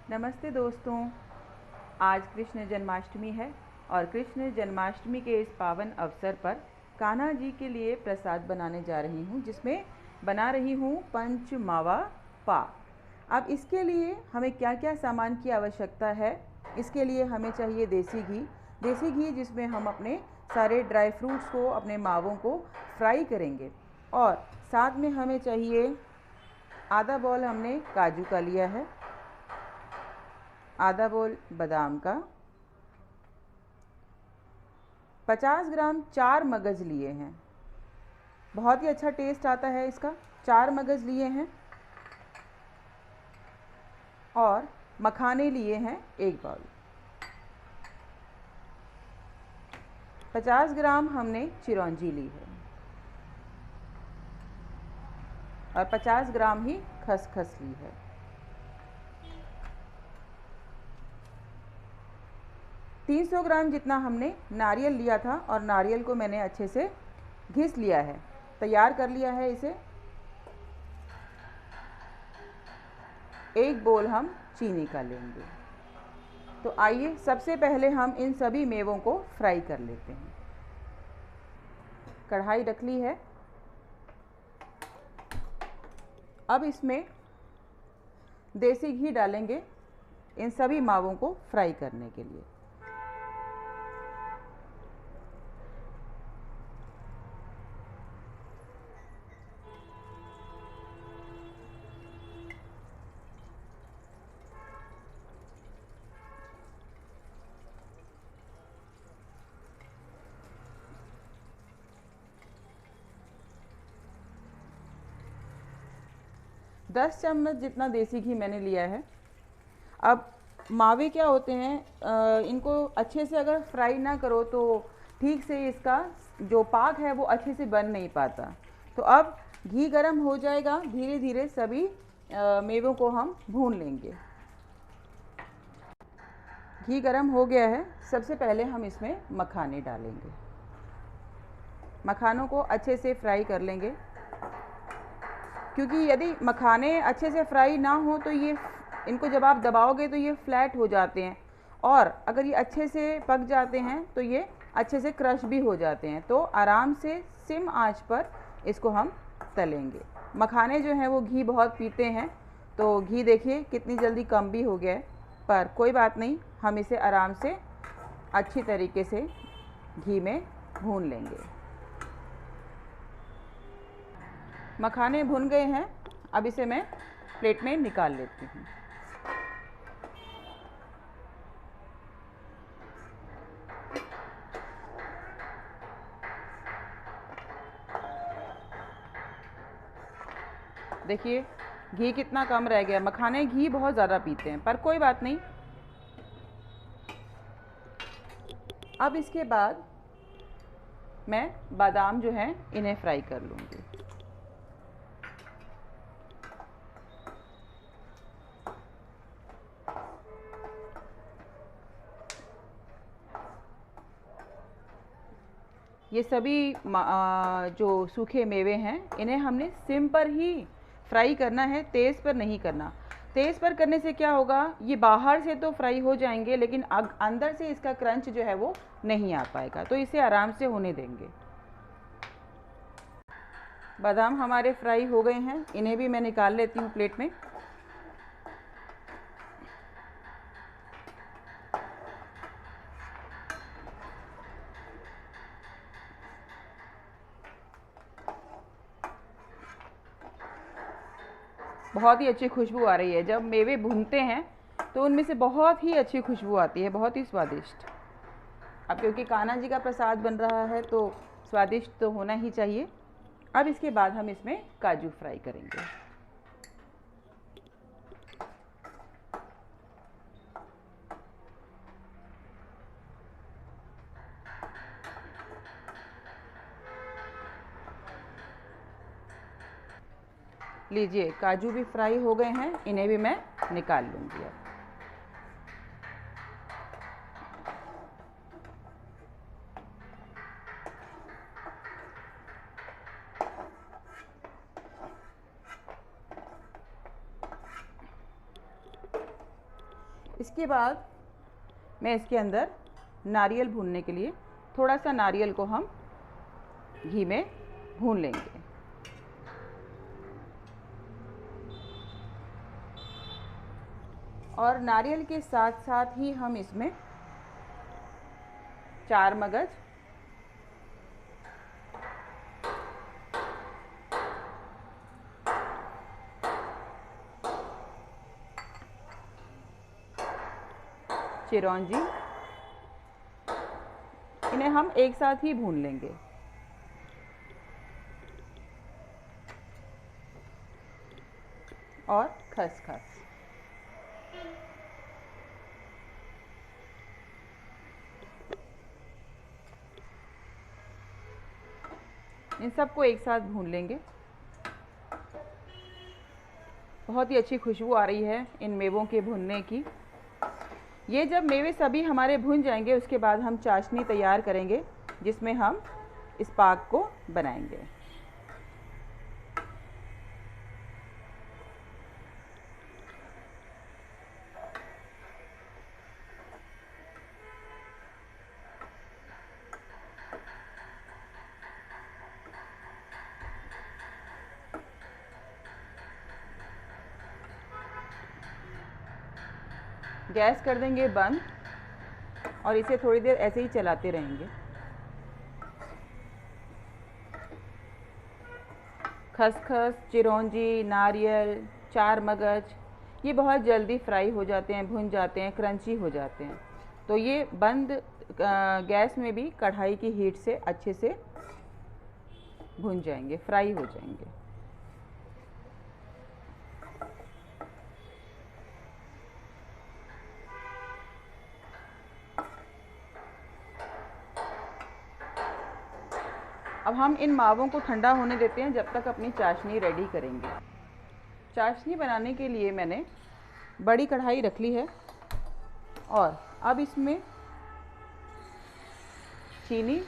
नमस्ते दोस्तों। आज कृष्ण जन्माष्टमी है और कृष्ण जन्माष्टमी के इस पावन अवसर पर कान्हा जी के लिए प्रसाद बनाने जा रही हूँ, जिसमें बना रही हूँ पंच मावा पा। अब इसके लिए हमें क्या क्या सामान की आवश्यकता है। इसके लिए हमें चाहिए देसी घी जिसमें हम अपने सारे ड्राई फ्रूट्स को, अपने मावों को फ्राई करेंगे। और साथ में हमें चाहिए आधा बॉल हमने काजू का लिया है, आधा बोल बादाम का, 50 ग्राम 4 मगज़ लिए हैं। बहुत ही अच्छा टेस्ट आता है इसका। 4 मगज़ लिए हैं और मखाने लिए हैं 1 बाउल। 50 ग्राम हमने चिरौंजी ली है और 50 ग्राम ही खसखस ली है। तीन 300 ग्राम जितना हमने नारियल लिया था और नारियल को मैंने अच्छे से घिस लिया है, तैयार कर लिया है इसे। 1 बोल हम चीनी का लेंगे। तो आइए सबसे पहले हम इन सभी मेवों को फ्राई कर लेते हैं। कढ़ाई रख ली है। अब इसमें देसी घी डालेंगे इन सभी मावों को फ्राई करने के लिए। दस चम्मच जितना देसी घी मैंने लिया है। अब मावे क्या होते हैं, इनको अच्छे से अगर फ्राई ना करो तो ठीक से इसका जो पाक है वो अच्छे से बन नहीं पाता। तो अब घी गरम हो जाएगा, धीरे धीरे सभी मेवों को हम भून लेंगे। घी गरम हो गया है। सबसे पहले हम इसमें मखाने डालेंगे। मखानों को अच्छे से फ्राई कर लेंगे, क्योंकि यदि मखाने अच्छे से फ्राई ना हो तो ये इनको जब आप दबाओगे तो ये फ्लैट हो जाते हैं, और अगर ये अच्छे से पक जाते हैं तो ये अच्छे से क्रश भी हो जाते हैं। तो आराम से सिम आंच पर इसको हम तलेंगे। मखाने जो हैं वो घी बहुत पीते हैं, तो घी देखिए कितनी जल्दी कम भी हो गया है, पर कोई बात नहीं, हम इसे आराम से अच्छी तरीके से घी में भून लेंगे। मखाने भुन गए हैं। अब इसे मैं प्लेट में निकाल लेती हूँ। देखिए घी कितना कम रह गया। मखाने घी बहुत ज़्यादा पीते हैं, पर कोई बात नहीं। अब इसके बाद मैं बादाम जो हैं इन्हें फ्राई कर लूँगी। ये सभी जो सूखे मेवे हैं इन्हें हमने सिम पर ही फ्राई करना है, तेज़ पर नहीं करना। तेज़ पर करने से क्या होगा, ये बाहर से तो फ्राई हो जाएंगे लेकिन अंदर से इसका क्रंच जो है वो नहीं आ पाएगा, तो इसे आराम से होने देंगे। बादाम हमारे फ्राई हो गए हैं, इन्हें भी मैं निकाल लेती हूँ प्लेट में। बहुत ही अच्छी खुशबू आ रही है। जब मेवे भूनते हैं तो उनमें से बहुत ही अच्छी खुशबू आती है, बहुत ही स्वादिष्ट। अब क्योंकि कान्हा जी का प्रसाद बन रहा है तो स्वादिष्ट तो होना ही चाहिए। अब इसके बाद हम इसमें काजू फ्राई करेंगे। लीजिए काजू भी फ्राई हो गए हैं, इन्हें भी मैं निकाल लूँगी अब। इसके बाद मैं इसके अंदर नारियल भूनने के लिए थोड़ा सा नारियल को हम घी में भून लेंगे। और नारियल के साथ साथ ही हम इसमें 4 मगज, चिरौंजी, इन्हें हम एक साथ ही भून लेंगे। और खसखस। इन सबको एक साथ भून लेंगे। बहुत ही अच्छी खुशबू आ रही है इन मेवों के भुनने की। ये जब मेवे सभी हमारे भुन जाएंगे उसके बाद हम चाशनी तैयार करेंगे जिसमें हम इस पाक को बनाएंगे। गैस कर देंगे बंद और इसे थोड़ी देर ऐसे ही चलाते रहेंगे। खसखस, चिरौंजी, नारियल, 4 मगज ये बहुत जल्दी फ्राई हो जाते हैं, भुन जाते हैं, क्रंची हो जाते हैं। तो ये बंद गैस में भी कढ़ाई की हीट से अच्छे से भुन जाएंगे, फ्राई हो जाएंगे। अब हम इन मावों को ठंडा होने देते हैं जब तक अपनी चाशनी रेडी करेंगे। चाशनी बनाने के लिए मैंने बड़ी कढ़ाई रख ली है और अब इसमें चीनी,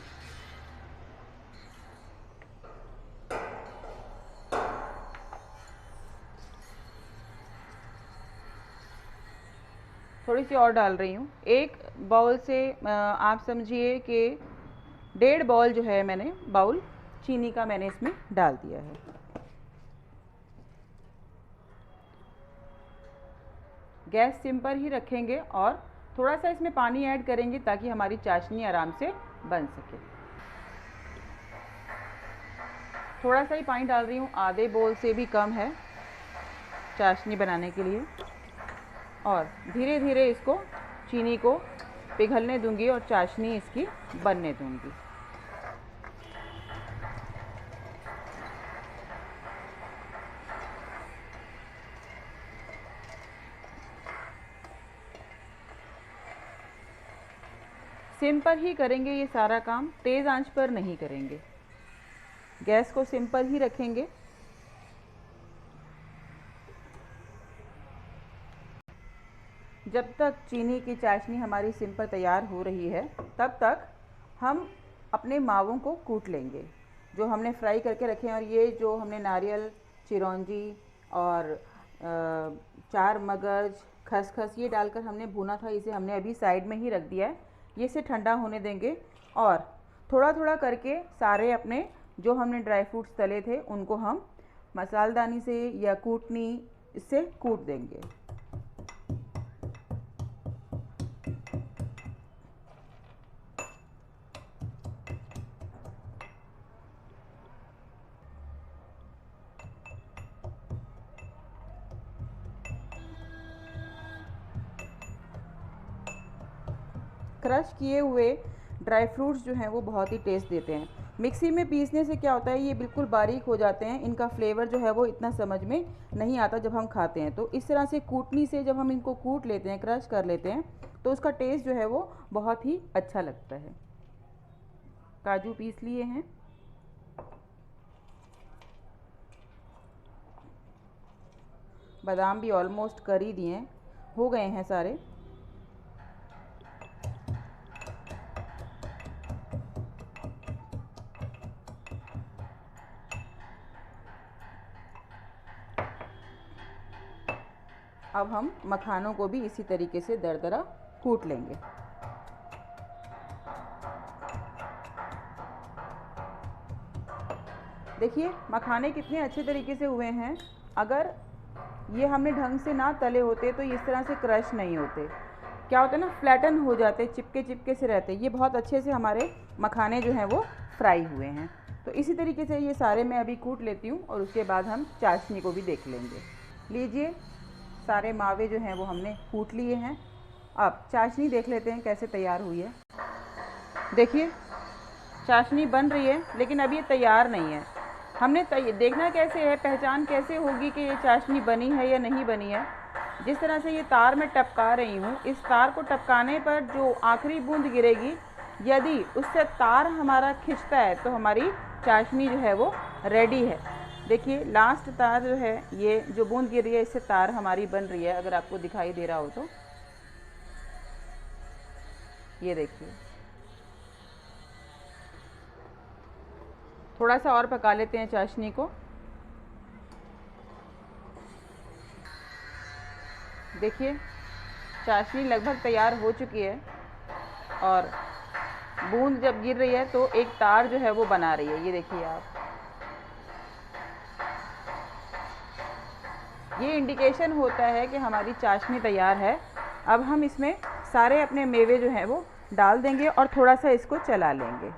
थोड़ी सी और डाल रही हूँ। एक बाउल से आप समझिए कि 1.5 बाउल जो है मैंने बाउल चीनी का मैंने इसमें डाल दिया है। गैस सिम पर ही रखेंगे और थोड़ा सा इसमें पानी ऐड करेंगे ताकि हमारी चाशनी आराम से बन सके। थोड़ा सा ही पानी डाल रही हूँ, आधे बाउल से भी कम है चाशनी बनाने के लिए। और धीरे धीरे इसको चीनी को पिघलने दूंगी और चाशनी इसकी बनने दूंगी। सिम पर ही करेंगे ये सारा काम, तेज़ आंच पर नहीं करेंगे। गैस को सिम पर ही रखेंगे। जब तक चीनी की चाशनी हमारी सिम पर तैयार हो रही है तब तक हम अपने मावों को कूट लेंगे जो हमने फ्राई करके रखे हैं। और ये जो हमने नारियल, चिरौंजी और 4 मगज, खसखस ये डालकर हमने भुना था, इसे हमने अभी साइड में ही रख दिया है। ये इसे ठंडा होने देंगे और थोड़ा थोड़ा करके सारे अपने जो हमने ड्राई फ्रूट्स तले थे उनको हम मसालदानी से या कूटनी इससे कूट देंगे। क्रश किए हुए ड्राई फ्रूट्स जो हैं वो बहुत ही टेस्ट देते हैं। मिक्सी में पीसने से क्या होता है, ये बिल्कुल बारीक हो जाते हैं, इनका फ्लेवर जो है वो इतना समझ में नहीं आता जब हम खाते हैं। तो इस तरह से कूटनी से जब हम इनको कूट लेते हैं, क्रश कर लेते हैं, तो उसका टेस्ट जो है वो बहुत ही अच्छा लगता है। काजू पीस लिए हैं, बादाम भी ऑलमोस्ट कर ही दिए हैं, हो गए हैं सारे। अब हम मखानों को भी इसी तरीके से दरदरा कूट लेंगे। देखिए मखाने कितने अच्छे तरीके से हुए हैं। अगर ये हमने ढंग से ना तले होते तो इस तरह से क्रश नहीं होते। क्या होता है ना, फ्लैटन हो जाते, चिपके चिपके से रहते। ये बहुत अच्छे से हमारे मखाने जो हैं वो फ्राई हुए हैं। तो इसी तरीके से ये सारे मैं अभी कूट लेती हूँ और उसके बाद हम चाशनी को भी देख लेंगे। लीजिए सारे मावे जो हैं वो हमने कूट लिए हैं। अब चाशनी देख लेते हैं कैसे तैयार हुई है। देखिए चाशनी बन रही है लेकिन अभी ये तैयार नहीं है। हमने देखना कैसे है, पहचान कैसे होगी कि ये चाशनी बनी है या नहीं बनी है। जिस तरह से ये तार मैं टपका रही हूँ, इस तार को टपकाने पर जो आखिरी बूंद गिरेगी, यदि उससे तार हमारा खिंचता है तो हमारी चाशनी जो है वो रेडी है। देखिए लास्ट तार जो है, ये जो बूंद गिर रही है इससे तार हमारी बन रही है। अगर आपको दिखाई दे रहा हो तो ये देखिए। थोड़ा सा और पका लेते हैं चाशनी को। देखिए चाशनी लगभग तैयार हो चुकी है और बूंद जब गिर रही है तो एक तार जो है वो बना रही है। ये देखिए आप, ये इंडिकेशन होता है कि हमारी चाशनी तैयार है। अब हम इसमें सारे अपने मेवे जो हैं वो डाल देंगे और थोड़ा सा इसको चला लेंगे।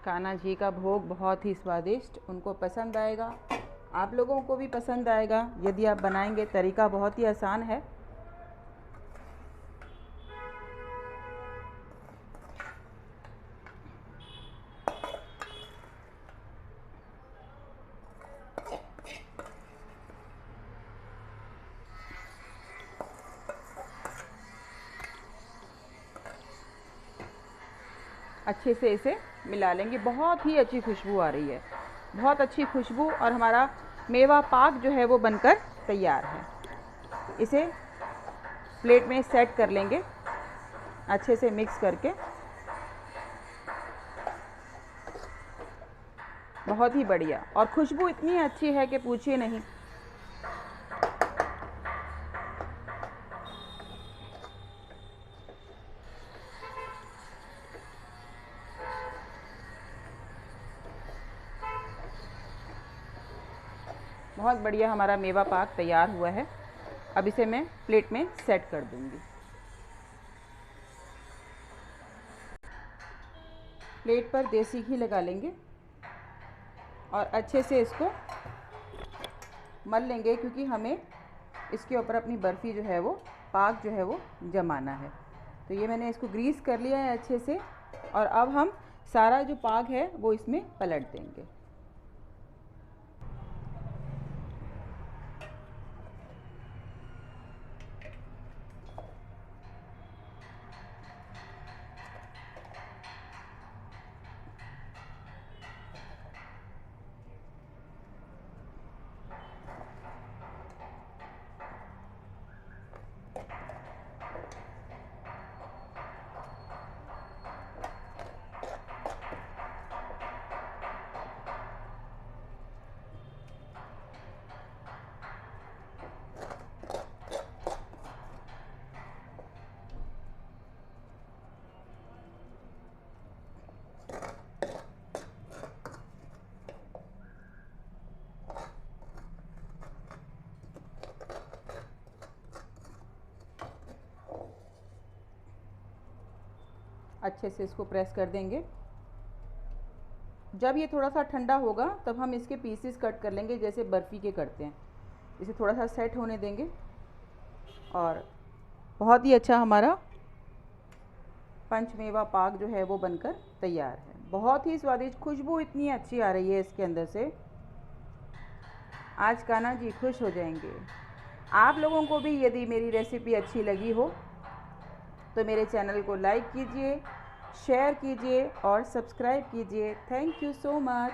कान्हा जी का भोग बहुत ही स्वादिष्ट, उनको पसंद आएगा, आप लोगों को भी पसंद आएगा यदि आप बनाएंगे। तरीका बहुत ही आसान है। अच्छे से इसे मिला लेंगे। बहुत ही अच्छी खुशबू आ रही है, बहुत अच्छी खुशबू, और हमारा मेवा पाक जो है वो बनकर तैयार है। इसे प्लेट में सेट कर लेंगे अच्छे से मिक्स करके। बहुत ही बढ़िया, और खुशबू इतनी अच्छी है कि पूछिए नहीं। बहुत बढ़िया हमारा मेवा पाक तैयार हुआ है। अब इसे मैं प्लेट में सेट कर दूंगी। प्लेट पर देसी घी लगा लेंगे और अच्छे से इसको मल लेंगे, क्योंकि हमें इसके ऊपर अपनी बर्फ़ी जो है वो पाक जो है वो जमाना है। तो ये मैंने इसको ग्रीस कर लिया है अच्छे से, और अब हम सारा जो पाक है वो इसमें पलट देंगे। अच्छे से इसको प्रेस कर देंगे। जब ये थोड़ा सा ठंडा होगा तब हम इसके पीसेस कट कर लेंगे, जैसे बर्फ़ी के करते हैं। इसे थोड़ा सा सेट होने देंगे और बहुत ही अच्छा हमारा पंचमेवा पाक जो है वो बनकर तैयार है। बहुत ही स्वादिष्ट, खुशबू इतनी अच्छी आ रही है इसके अंदर से, आज कान्हा जी खुश हो जाएंगे। आप लोगों को भी यदि मेरी रेसिपी अच्छी लगी हो तो मेरे चैनल को लाइक कीजिए, शेयर कीजिए और सब्सक्राइब कीजिए। Thank you so much.